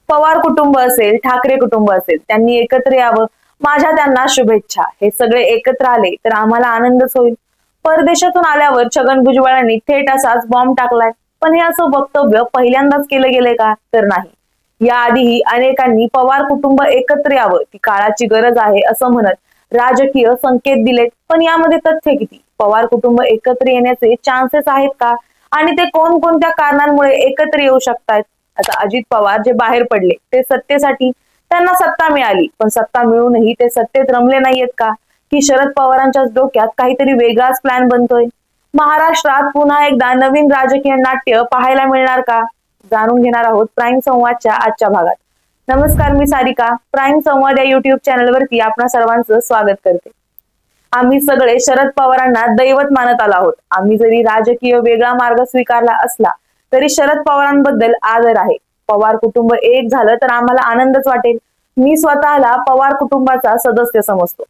पवार कुटुंब असेल, ठाकरे कुटुंब असेल, त्यांनी एकत्र यावं, माझ्या त्यांना शुभेच्छा. हे सगळे एकत्र आले तर आम्हाला आनंदच होईल. परदेशातून आल्यावर छगन भुजबळांनी थेट असाच बॉम्ब टाकलाय. पण हे असं वक्तव्य पहिल्यांदाच केलं गेलंय का? तर नाही. याआधीही अनेकांनी पवार कुटुंब एकत्र यावं, ती काळाची गरज आहे असं म्हणत राजकीय संकेत दिलेत. पण यामध्ये तथ्य किती? पवार कुटुंब एकत्र येण्याचे चान्सेस आहेत का? आणि ते कोणकोणत्या कारणांमुळे एकत्र येऊ शकतात? आता अजित पवार जे बाहेर पडले ते सत्तेसाठी, त्यांना सत्ता मिळाली, पण सत्ता मिळूनही ते सत्तेत रमले नाहीयेत का? की शरद पवारांच्याच डोक्यात काहीतरी वेगळाच प्लॅन बनतोय? महाराष्ट्रात पुन्हा एकदा नवीन राजकीय नाट्य पाहायला मिळणार का? जाणून घेणार आहोत प्राईम संवादच्या आजच्या भागात. नमस्कार, मी सारिका. प्राईम संवाद या युट्यूब चॅनलवरती आपणा सर्वांचं स्वागत करते. आम्ही सगळे शरद पवारांना दैवत मानत आलो आहोत. आम्ही जरी राजकीय वेगळा मार्ग स्वीकारला असला तरी शरद पवारांबद्दल आदर आहे. पवार कुटुंब एक झालं तर आम्हाला आनंदच वाटेल. मी स्वतःला पवार कुटुंबाचा सदस्य समजतो,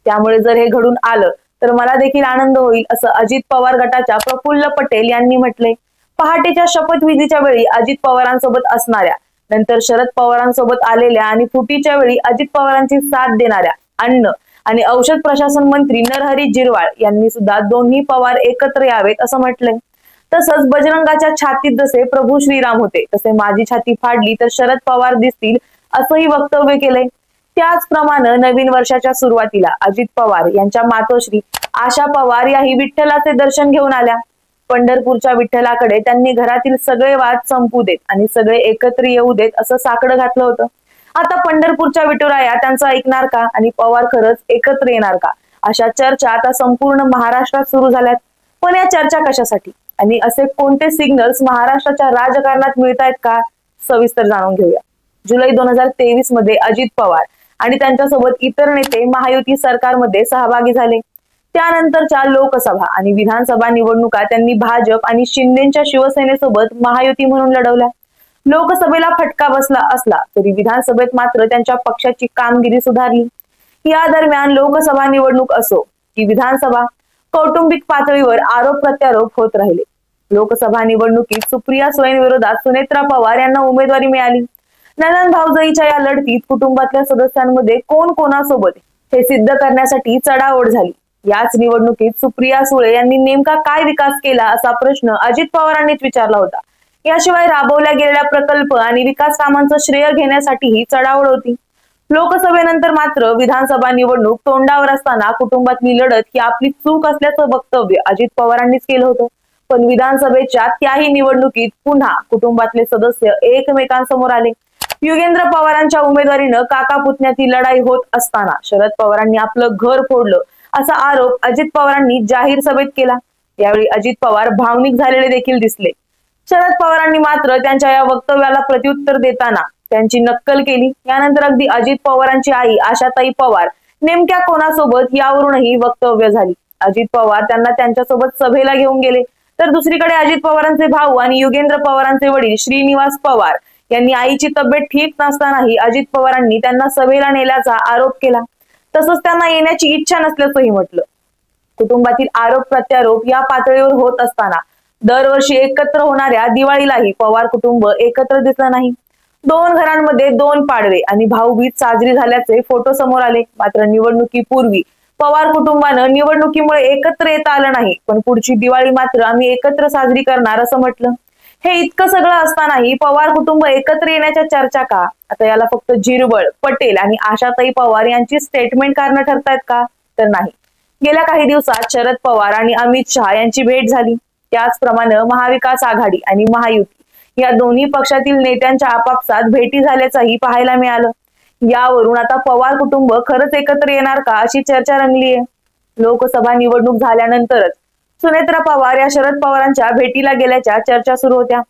त्यामुळे जर हे घडून आलं तर मला देखील आनंद होईल, असं अजित पवार गटाच्या प्रफुल्ल पटेल यांनी म्हटलंय. पहाटेच्या शपथविधीच्या वेळी अजित पवारांसोबत असणाऱ्या, नंतर शरद पवारांसोबत आलेल्या आणि फुटीच्या वेळी अजित पवारांची साथ देणाऱ्या अन्न आणि औषध प्रशासन मंत्री नरहरी झिरवाळ यांनी सुद्धा दोन्ही पवार एकत्र यावेत असं म्हटलंय. तसंच बजरंगाच्या छातीत जसे प्रभू श्रीराम होते तसे माझी छाती फाडली तर शरद पवार दिसतील असंही वक्तव्य केलंय. त्याचप्रमाणे नवीन वर्षाच्या सुरुवातीला अजित पवार यांच्या मातोश्री आशा पवार याही विठ्ठलाचे दर्शन घेऊन आल्या. पंढरपूरच्या विठ्ठलाकडे त्यांनी घरातील सगळे वाद संपू देत आणि सगळे एकत्र येऊ देत असं साकडं घातलं होतं. आता पंढरपूरच्या विठुराया त्यांचं ऐकणार का आणि पवार खरंच एकत्र येणार का? अशा चर्चा आता संपूर्ण महाराष्ट्रात सुरू झाल्यात. पण या चर्चा कशासाठी आणि असे कोणते सिग्नल्स महाराष्ट्राच्या राजकारणात मिळत आहेत का? सविस्तर जाणून घेऊया. जुलै 2023 मध्ये अजित पवार आणि त्यांच्यासोबत इतर नेते महायुती सरकारमध्ये सहभागी झाले. त्यानंतरच्या लोकसभा आणि विधानसभा निवडणुका त्यांनी भाजप आणि शिंदेच्या शिवसेनेसोबत महायुती म्हणून लढवल्या. लोकसभेला फटका बसला असला तरी विधानसभेत मात्र त्यांच्या पक्षाची कामगिरी सुधारली. या दरम्यान लोकसभा निवडणूक असो की विधानसभा, कौटुंबिक पातळीवर आरोप प्रत्यारोप होत राहिले. लोकसभा निवडणुकीत सुप्रिया सुळेंविरोधात सुनेत्रा पवार यांना उमेदवारी मिळाली. नंदन भाऊजाईच्या या लढतीत कुटुंबातल्या सदस्यांमध्ये कोण कोणासोबत हे सिद्ध करण्यासाठी चढाओढ झाली. याच निवडणुकीत सुप्रिया सुळे यांनी नेमका काय विकास केला असा प्रश्न अजित पवारांनीच विचारला होता. याशिवाय राबवल्या गेलेल्या प्रकल्प आणि विकास कामांचं श्रेय घेण्यासाठीही चढाओढ होती. लोकसभेनंतर मात्र विधानसभा निवडणूक तोंडावर असताना कुटुंबातली लढत ही आपली चूक असल्याचं वक्तव्य अजित पवारांनीच केलं होतं. पण विधानसभेच्या त्याही निवडणुकीत पुन्हा कुटुंबातले सदस्य एकमेकांसमोर आले. युगेंद्र पवारांच्या उमेदवारीनं काका पुतण्याची लढाई होत असताना शरद पवारांनी आपलं घर फोडलं असा आरोप अजित पवारांनी जाहीर सभेत केला. यावेळी अजित पवार भावनिक झालेले देखील दिसले. शरद पवारांनी मात्र त्यांच्या या वक्तव्याला प्रत्युत्तर देताना त्यांची नक्कल केली. यानंतर अगदी अजित पवारांची आई आशाताई पवार नेमक्या कोणासोबत यावरूनही वक्तव्य झाली. अजित पवार त्यांना त्यांच्यासोबत सभेला घेऊन गेले, तर दुसरीकडे अजित पवारांचे भाऊ आणि युगेंद्र पवारांचे वडील श्रीनिवास पवार यांनी आईची तब्येत ठीक नसतानाही अजित पवारांनी त्यांना सभेला नेल्याचा आरोप केला. तसंच त्यांना येण्याची इच्छा नसल्याचंही म्हटलं. कुटुंबातील आरोप प्रत्यारोप या पातळीवर होत असताना दरवर्षी एकत्र होणाऱ्या दिवाळीलाही पवार कुटुंब एकत्र दिसलं नाही. दोन घरांमध्ये दोन पाडवे आणि भाऊबीज साजरी झाल्याचे फोटो समोर आले. मात्र निवडणुकीपूर्वी पवार कुटुंबानं निवडणुकीमुळे एकत्र येता आलं नाही, पण पुढची दिवाळी मात्र आम्ही एकत्र साजरी करणार असं म्हटलं. हे इतकं सगळं असतानाही पवार कुटुंब एकत्र येण्याच्या चर्चा का? आता याला फक्त झिरवळ, पटेल आणि आशाताई पवार यांची स्टेटमेंट कारणं ठरतायत का? तर नाही. गेल्या काही दिवसात शरद पवार आणि अमित शहा यांची भेट झाली. त्याचप्रमाणे महाविकास आघाडी आणि महायुती या दोन्ही पक्षातील नेत्यांच्या आपापसात भेटी झाल्याचंही पाहायला मिळालं. यावरून आता पवार कुटुंब खरंच एकत्र येणार का अशी चर्चा रंगली आहे. लोकसभा निवडणूक झाल्यानंतरच सुनेत्रा पवार या शरद पवारांच्या भेटीला गेल्याच्या चर्चा सुरू होत्या.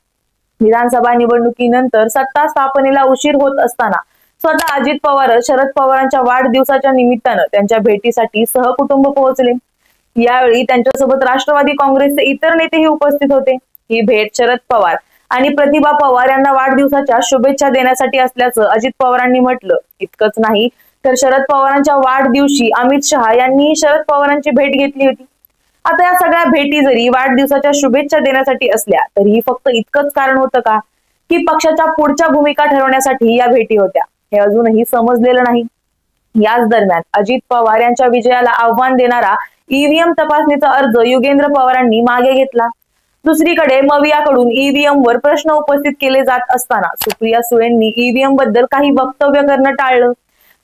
विधानसभा निवडणुकीनंतर सत्ता स्थापनेला उशीर होत असताना स्वतः अजित पवार शरद पवारांच्या वाढदिवसाच्या निमित्तानं त्यांच्या भेटीसाठी सहकुटुंब पोहोचले. यावेळी त्यांच्यासोबत राष्ट्रवादी काँग्रेसचे इतर नेतेही उपस्थित होते. ही भेट शरद पवार आणि प्रतिभा पवार यांना वाढदिवसाच्या शुभेच्छा देण्यासाठी असल्याचं अजित पवारांनी म्हटलं. इतकंच नाही तर शरद पवारांच्या वाढदिवशी अमित शहा यांनी शरद पवारांची भेट घेतली होती. आता या सगळ्या भेटी जरी वाढदिवसाच्या शुभेच्छा देण्यासाठी असल्या तरीही फक्त इतकंच कारण होतं का? की पक्षाच्या पुढच्या भूमिका ठरवण्यासाठी या भेटी होत्या, हे अजूनही समजलेलं नाही। याच दरम्यान अजित पवार यांच्या विजयाला आव्हान देणारा ईव्हीएम तपासणीचा अर्ज युगेंद्र पवारांनी मागे घेतला। दुसरीकडे मवियाकडून ईव्हीएम वर प्रश्न उपस्थित केले जात असताना सुप्रिया सुळेंनी ईव्हीएम बद्दल काही वक्तव्य करणं टाळलं।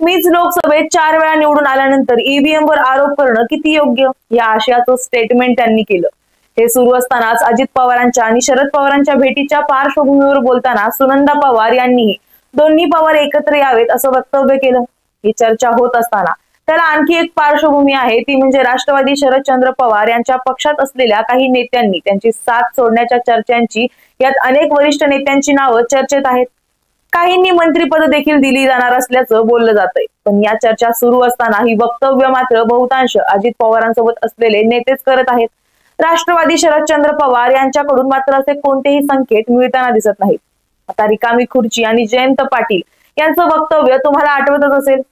मीच लोकसभेत 4 वेळा निवडून आल्यानंतर ईव्हीएम वर आरोप करणं किती योग्य, या आशयाचं स्टेटमेंट त्यांनी केलं। हे सुरू असतानाच अजित पवारांच्या आणि शरद पवारांच्या भेटीच्या पार्श्वभूमीवर बोलताना सुनंदा पवार यांनी दोन्ही पवार एकत्र यावेत असं वक्तव्य केलं। ही चर्चा होत असताना त्याला आणखी एक पार्श्वभूमी आहे, ती म्हणजे राष्ट्रवादी शरदचंद्र पवार यांच्या पक्षात असलेल्या काही नेत्यांनी त्यांची साथ सोडण्याच्या चर्चांची, यात अनेक वरिष्ठ नेत्यांची नावं चर्चेत आहेत। काहींनी मंत्रिपद देखील दिली जाणार असल्याचं बोललं जातंय। पण या चर्चा सुरू असताना ही वक्तव्य मात्र बहुतांश अजित पवारांसोबत असलेले नेतेच करत आहेत। राष्ट्रवादी शरदचंद्र पवार यांच्याकडून मात्र असे कोणतेही संकेत मिळताना दिसत नाहीत। आता रिकामी खुर्ची आणि जयंत पाटील यांचं वक्तव्य तुम्हाला आठवतच असेल।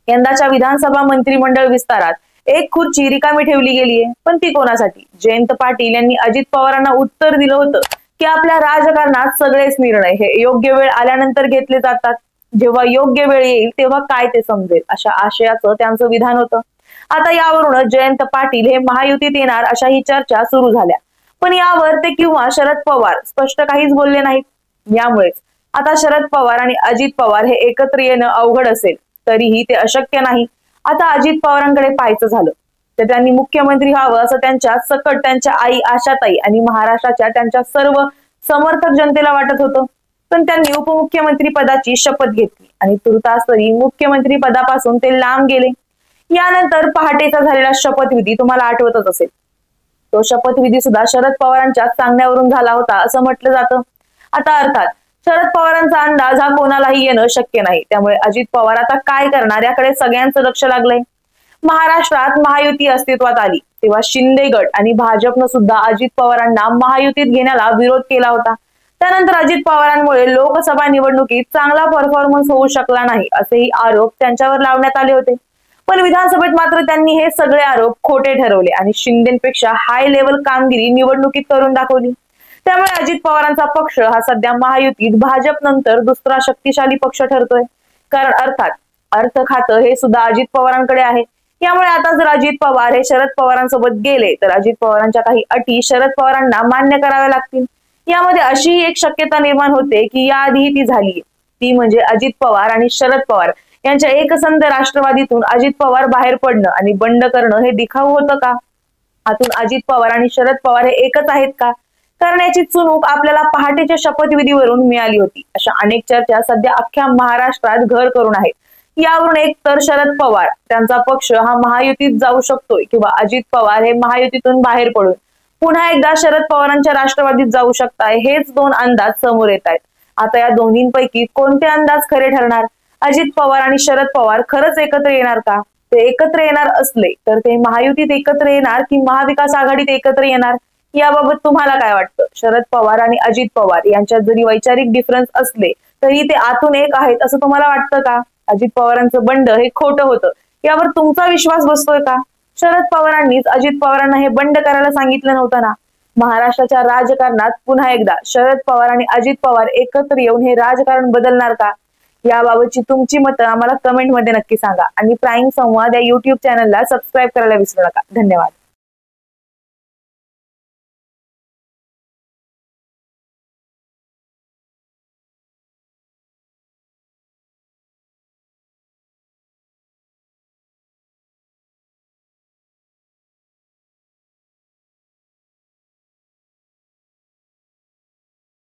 यंदाच्या विधानसभा मंत्रिमंडळ विस्तारात एक खुर्ची रिकामी ठेवली गेलीये, पण ती कोणासाठी? जयंत पाटील यांनी अजित पवारांना उत्तर दिलं होतं की आपल्या राजकारणात सगळेच निर्णय हे योग्य वेळ आल्यानंतर घेतले जातात, जेव्हा योग्य वेळ येईल तेव्हा काय ते समजेल, अशा आशयाचं त्यांचं विधान होतं। आता यावरूनच जयंत पाटील हे महायुतीत येणार अशा ही चर्चा सुरू झाल्या, पण यावर ते किंवा शरद पवार स्पष्ट काहीच बोलले नाहीत। यामुळेच आता शरद पवार आणि अजित पवार हे एकत्र येणं अवघड असेल तरीही ते अशक्य नाही। आता अजित पवारांकडे पाहायचं झालं तर त्यांनी मुख्यमंत्री व्हावं असं त्यांच्या सकट त्यांच्या आई आशाताई आणि महाराष्ट्राच्या त्यांच्या सर्व समर्थक जनतेला वाटत होतं, पण त्यांनी उपमुख्यमंत्री पदाची शपथ घेतली आणि तुर्तासही मुख्यमंत्री पदापासून ते लांब गेले। यानंतर पहाटेचा झालेला शपथविधी तुम्हाला आठवतच असेल। तो शपथविधी सुद्धा शरद पवारांच्या सांगण्यावरून झाला होता असं म्हटलं जातं। आता अर्थात शरद पवारांचा अंदाज हा कोणालाही येणं शक्य नाही, त्यामुळे अजित पवार आता काय करणार याकडे सगळ्यांचं लक्ष लागलंय। महाराष्ट्रात महायुती अस्तित्वात आली तेव्हा शिंदे गट आणि भाजपनं सुद्धा अजित पवारांना महायुतीत घेण्याला विरोध केला होता। त्यानंतर अजित पवारांमुळे लोकसभा निवडणुकीत चांगला परफॉर्मन्स होऊ शकला नाही असेही आरोप त्यांच्यावर लावण्यात आले होते। पण विधानसभेत मात्र त्यांनी हे सगळे आरोप खोटे ठरवले आणि शिंदेपेक्षा हाय लेवल कामगिरी निवडणुकीत करून दाखवली। त्यामुळे अजित पवारांचा पक्ष हा सध्या महायुतीत भाजप नंतर दुसरा शक्तिशाली पक्ष ठरतोय, कारण अर्थात अर्थ खातं हे सुद्धा अजित पवारांकडे आहे। यामुळे आता जर अजित पवार हे शरद पवारांसोबत गेले तर अजित पवारांच्या काही अटी शरद पवारांना मान्य कराव्या लागतील। यामध्ये अशी एक शक्यता निर्माण होते की याआधीही ती झाली, ती म्हणजे अजित पवार आणि शरद पवार यांच्या एकसंध राष्ट्रवादीतून अजित पवार बाहेर पडणं आणि बंड करणं हे दिखाऊ होतं का? आतून अजित पवार आणि शरद पवार हे एकच आहेत का? करण्याची चुणूक आपल्याला पहाटेच्या शपथविधीवरून मिळाली होती, अशा अनेक चर्चा सध्या अख्ख्या महाराष्ट्रात घर करून आहेत। यावरून एक तर शरद पवार त्यांचा पक्ष हा महायुतीत जाऊ शकतोय किंवा अजित पवार हे महायुतीतून बाहेर पडून पुन्हा एकदा शरद पवारांच्या राष्ट्रवादीत जाऊ शकताय, हेच दोन अंदाज समोर येत आहेत। आता या दोन्हींपैकी कोणते अंदाज खरे ठरणार? अजित पवार आणि शरद पवार खरंच एकत्र येणार का? ते एकत्र येणार असले तर ते महायुतीत एकत्र येणार की महाविकास आघाडीत एकत्र येणार? याबाबत तुम्हाला काय वाटतं? शरद पवार आणि अजित पवार यांच्यात जरी वैचारिक डिफरन्स असले तरी ते आतून एक आहेत असं तुम्हाला वाटतं का? अजित पवारांचं बंड हे खोटं होतं यावर तुमचा विश्वास बसतोय का? शरद पवारांनीच अजित पवारांना हे बंड करायला सांगितलं नव्हतं ना? महाराष्ट्राच्या राजकारणात पुन्हा एकदा शरद पवार आणि अजित पवार एकत्र येऊन हे राजकारण बदलणार का? याबाबतची तुमची मतं आम्हाला कमेंटमध्ये नक्की सांगा आणि प्राईम संवाद या युट्यूब चॅनलला सबस्क्राईब करायला विसरू नका। धन्यवाद।